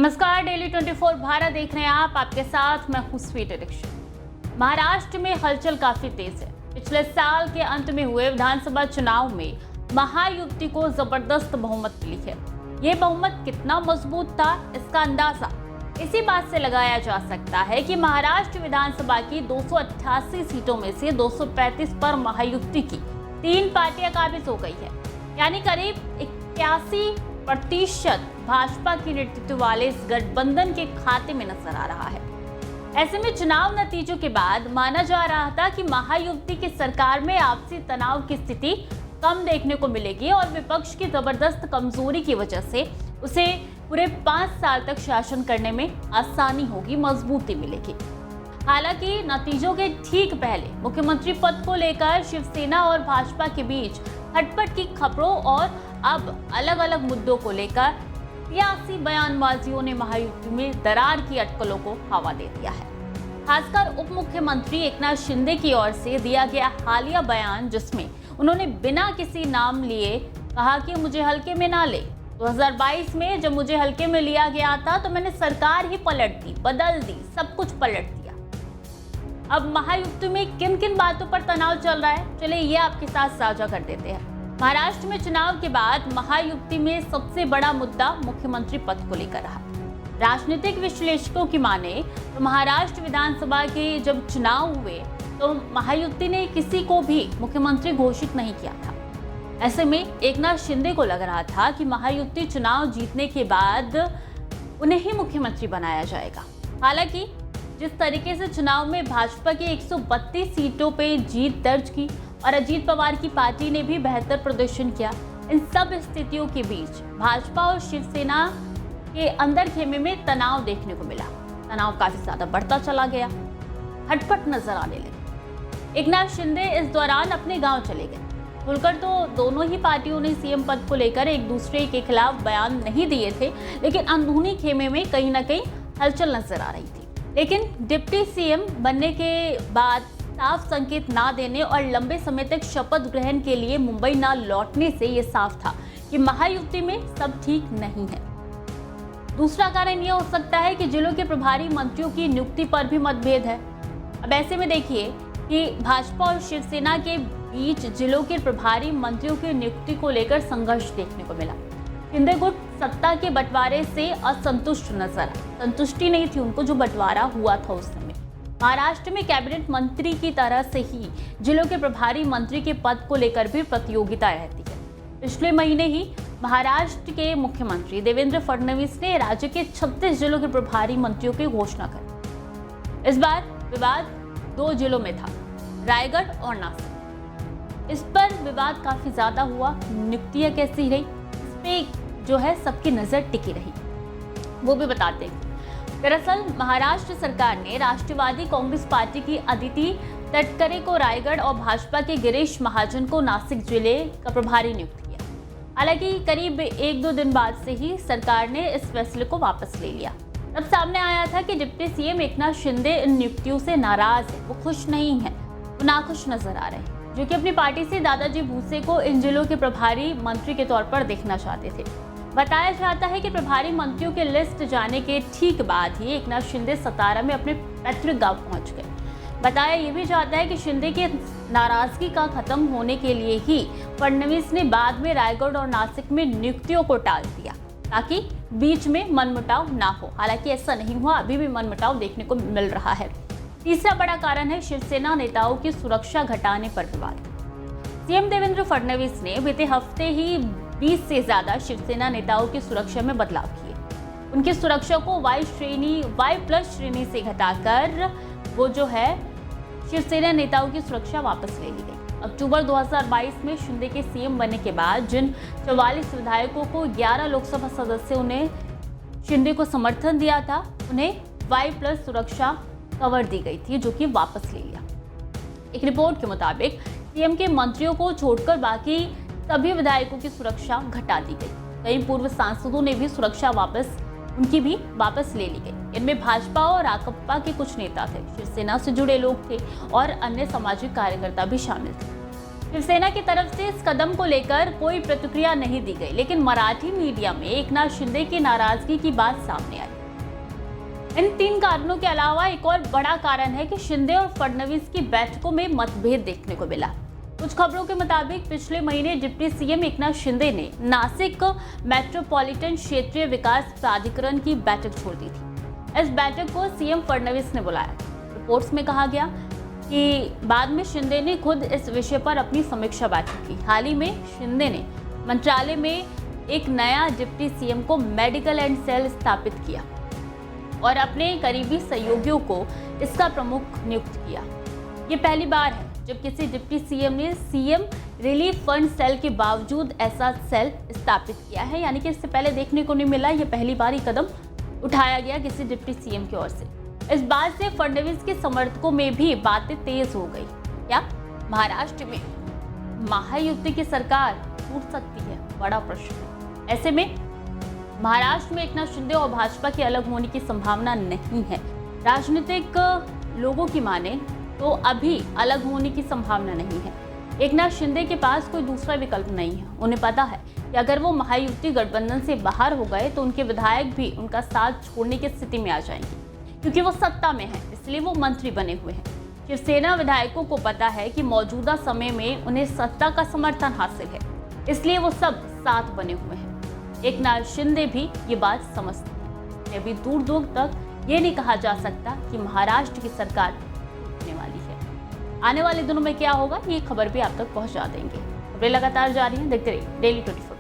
नमस्कार, डेली 24 भारत देख रहे हैं आप। आपके साथ मैं हूं स्वीट एडिक्शन। महाराष्ट्र में हलचल काफी तेज है। पिछले साल के अंत में हुए विधानसभा चुनाव में महायुति को जबरदस्त बहुमत मिली है। ये बहुमत कितना मजबूत था, इसका अंदाजा इसी बात से लगाया जा सकता है कि महाराष्ट्र विधानसभा की 288 सीटों में से 235 पर महायुति की 3 पार्टियां काबिज हो गई है, यानी करीब 81% भाजपा के नेतृत्व वाले इस गठबंधन के खाते में नजर आ रहा है। ऐसे में चुनाव नतीजों के बाद माना जा रहा था कि महायुति की सरकार में आपसी तनाव की स्थिति कम देखने को मिलेगी और विपक्ष की जबरदस्त कमजोरी की वजह से उसे पूरे 5 साल तक शासन करने में आसानी होगी, मजबूती मिलेगी। हालांकि नतीजों के ठीक पहले मुख्यमंत्री पद को लेकर शिवसेना और भाजपा के बीच खटपट की खबरों और अब अलग अलग मुद्दों को लेकर सियासी बयानबाजियों ने महायुति में दरार की अटकलों को हवा दे दिया है। खासकर उप मुख्यमंत्री एकनाथ शिंदे की ओर से दिया गया हालिया बयान, जिसमें उन्होंने बिना किसी नाम लिए कहा कि मुझे हल्के में ना ले। 2022 में जब मुझे हल्के में लिया गया था तो मैंने सरकार ही पलट दी, बदल दी, सब कुछ पलट दिया। अब महायुति में किन किन बातों पर तनाव चल रहा है, चलिए ये आपके साथ साझा कर देते हैं। महाराष्ट्र में चुनाव के बाद महायुति में सबसे बड़ा मुद्दा मुख्यमंत्री पद को लेकर रहा। राजनीतिक विश्लेषकों की माने तो महाराष्ट्र विधानसभा के जब चुनाव हुए तो महायुति ने किसी को भी मुख्यमंत्री घोषित नहीं किया था। ऐसे में एकनाथ शिंदे को लग रहा था कि महायुति चुनाव जीतने के बाद उन्हें ही मुख्यमंत्री बनाया जाएगा। हालांकि जिस तरीके से चुनाव में भाजपा की 132 सीटों पे जीत दर्ज की और अजीत पवार की पार्टी ने भी बेहतर प्रदर्शन किया, इन सब स्थितियों के बीच भाजपा और शिवसेना के अंदर खेमे में तनाव देखने को मिला। तनाव काफी ज्यादा बढ़ता चला गया, खटपट नजर आने लगी। एकनाथ शिंदे इस दौरान अपने गांव चले गए। खुलकर तो दोनों ही पार्टियों ने सीएम पद को लेकर एक दूसरे के खिलाफ बयान नहीं दिए थे, लेकिन अंदरूनी खेमे में कहीं ना कहीं हलचल नजर आ रही थी। लेकिन डिप्टी सीएम बनने के बाद साफ संकेत ना देने और लंबे समय तक शपथ ग्रहण के लिए मुंबई ना लौटने से यह साफ था कि महायुति में सब ठीक नहीं है। दूसरा कारण यह हो सकता है कि जिलों के प्रभारी मंत्रियों की नियुक्ति पर भी मतभेद है। अब ऐसे में देखिए कि भाजपा और शिवसेना के बीच जिलों के प्रभारी मंत्रियों की नियुक्ति को लेकर संघर्ष देखने को मिला। शिंदे गुट सत्ता के बंटवारे से असंतुष्ट नजर आए। संतुष्टि नहीं थी उनको जो बंटवारा हुआ था उस समय। महाराष्ट्र में कैबिनेट मंत्री की तरह से ही जिलों के प्रभारी मंत्री के पद को लेकर भी प्रतियोगिता रहती है। पिछले महीने ही महाराष्ट्र के मुख्यमंत्री देवेंद्र फडणवीस ने राज्य के 36 जिलों के प्रभारी मंत्रियों की घोषणा की। इस बार विवाद 2 जिलों में था, रायगढ़ और नासिक। इस पर विवाद काफी ज्यादा हुआ। नियुक्तियां कैसी रही, इस पे जो है सबकी नजर टिकी रही, वो भी बताते हैं। दरअसल महाराष्ट्र सरकार ने राष्ट्रवादी कांग्रेस पार्टी की अदिति तटकरे को रायगढ़ और भाजपा के गिरीश महाजन को नासिक जिले का प्रभारी नियुक्त किया। हालांकि करीब 1-2 दिन बाद से ही सरकार ने इस फैसले को वापस ले लिया। तब सामने आया था कि डिप्टी सीएम एकनाथ शिंदे इन नियुक्तियों से नाराज है, वो खुश नहीं है, वो नाखुश नजर आ रहे हैं, जो कि अपनी पार्टी से दादाजी भूसे को इन जिलों के प्रभारी मंत्री के तौर पर देखना चाहते थे। बताया जाता है कि प्रभारी मंत्रियों के लिस्ट जाने के ठीक बाद ही एकनाथ शिंदे सतारा में अपने पैतृक गांव पहुंच गए। बताया यह भी जाता है कि शिंदे की नाराजगी का खत्म होने के लिए ही फडणवीस ने बाद में रायगढ़ और नासिक में नियुक्तियों को टाल दिया ताकि बीच में मनमुटाव ना हो। हालांकि ऐसा नहीं हुआ, अभी भी मनमुटाव देखने को मिल रहा है। तीसरा बड़ा कारण है शिवसेना नेताओं की सुरक्षा घटाने पर विवाद। सीएम देवेंद्र फडणवीस ने बीते हफ्ते ही 20 से ज्यादा शिवसेना नेताओं की सुरक्षा में बदलाव किए। उनकी सुरक्षा को Y+ श्रेणी से घटाकर वो जो है शिवसेना नेताओं की सुरक्षा वापस ले ली गई। अक्टूबर 2022 में शिंदे के सीएम बनने के बाद जिन 44 विधायकों को 11 लोकसभा सदस्यों ने शिंदे को समर्थन दिया था, उन्हें Y+ सुरक्षा कवर दी गई थी, जो कि वापस ले लिया। एक रिपोर्ट के मुताबिक सीएम के मंत्रियों को छोड़कर बाकी सभी विधायकों की सुरक्षा घटा दी गई। कई पूर्व सांसदों ने भी सुरक्षा उनकी भी वापस ले ली गई। इनमें भाजपा और राकपा के कुछ नेता थे, शिवसेना से जुड़े लोग थे और अन्य सामाजिक कार्यकर्ता भी शामिल थे। शिवसेना की तरफ से इस कदम को लेकर कोई प्रतिक्रिया नहीं दी गई, लेकिन मराठी मीडिया में एकनाथ शिंदे की नाराजगी की बात सामने आई। इन 3 कारणों के अलावा एक और बड़ा कारण है कि शिंदे और फडणवीस की बैठकों में मतभेद देखने को मिला। कुछ खबरों के मुताबिक पिछले महीने डिप्टी सीएम एकनाथ शिंदे ने नासिक मेट्रोपॉलिटन क्षेत्रीय विकास प्राधिकरण की बैठक छोड़ दी थी। इस बैठक को सीएम फडणवीस ने बुलाया। रिपोर्ट्स में कहा गया कि बाद में शिंदे ने खुद इस विषय पर अपनी समीक्षा बैठक की। हाल ही में शिंदे ने मंत्रालय में एक नया डिप्टी सीएम को मेडिकल एंड सेल स्थापित किया और अपने करीबी सहयोगियों को इसका प्रमुख नियुक्त किया। ये पहली बार है जब किसी डिप्टी सीएम ने सीएम रिलीफ फंड सेल के बावजूद ऐसा सेल स्थापित किया है, यानी कि इससे पहले देखने को नहीं मिला। ये पहली बार ही कदम उठाया गया किसी डिप्टी सीएम की ओर से। इस बात से फडणवीस के समर्थकों में भी बातें तेज हो गई। क्या महाराष्ट्र में महायुति की सरकार टूट सकती है? बड़ा प्रश्न है। ऐसे में महाराष्ट्र में एकनाथ शिंदे और भाजपा के अलग होने की संभावना नहीं है। राजनीतिक लोगों की माने तो अभी अलग होने की संभावना नहीं है। एकनाथ शिंदे के पास कोई दूसरा विकल्प नहीं है। उन्हें पता है कि अगर वो महायुति गठबंधन से बाहर हो गए तो उनके विधायक भी उनका साथ छोड़ने की स्थिति में आ जाएंगे, क्योंकि वो सत्ता में है, इसलिए वो मंत्री बने हुए हैं। शिवसेना विधायकों को पता है कि मौजूदा समय में उन्हें सत्ता का समर्थन हासिल है, इसलिए वो सब साथ बने हुए हैं। एकनाथ शिंदे भी ये बात समझते हैं। अभी दूर दूर तक ये नहीं कहा जा सकता कि महाराष्ट्र की सरकार टूटने वाली है। आने वाले दिनों में क्या होगा, ये खबर भी आप तक पहुंचा देंगे। खबरें लगातार जारी हैं, देखते रहिए डेली 24।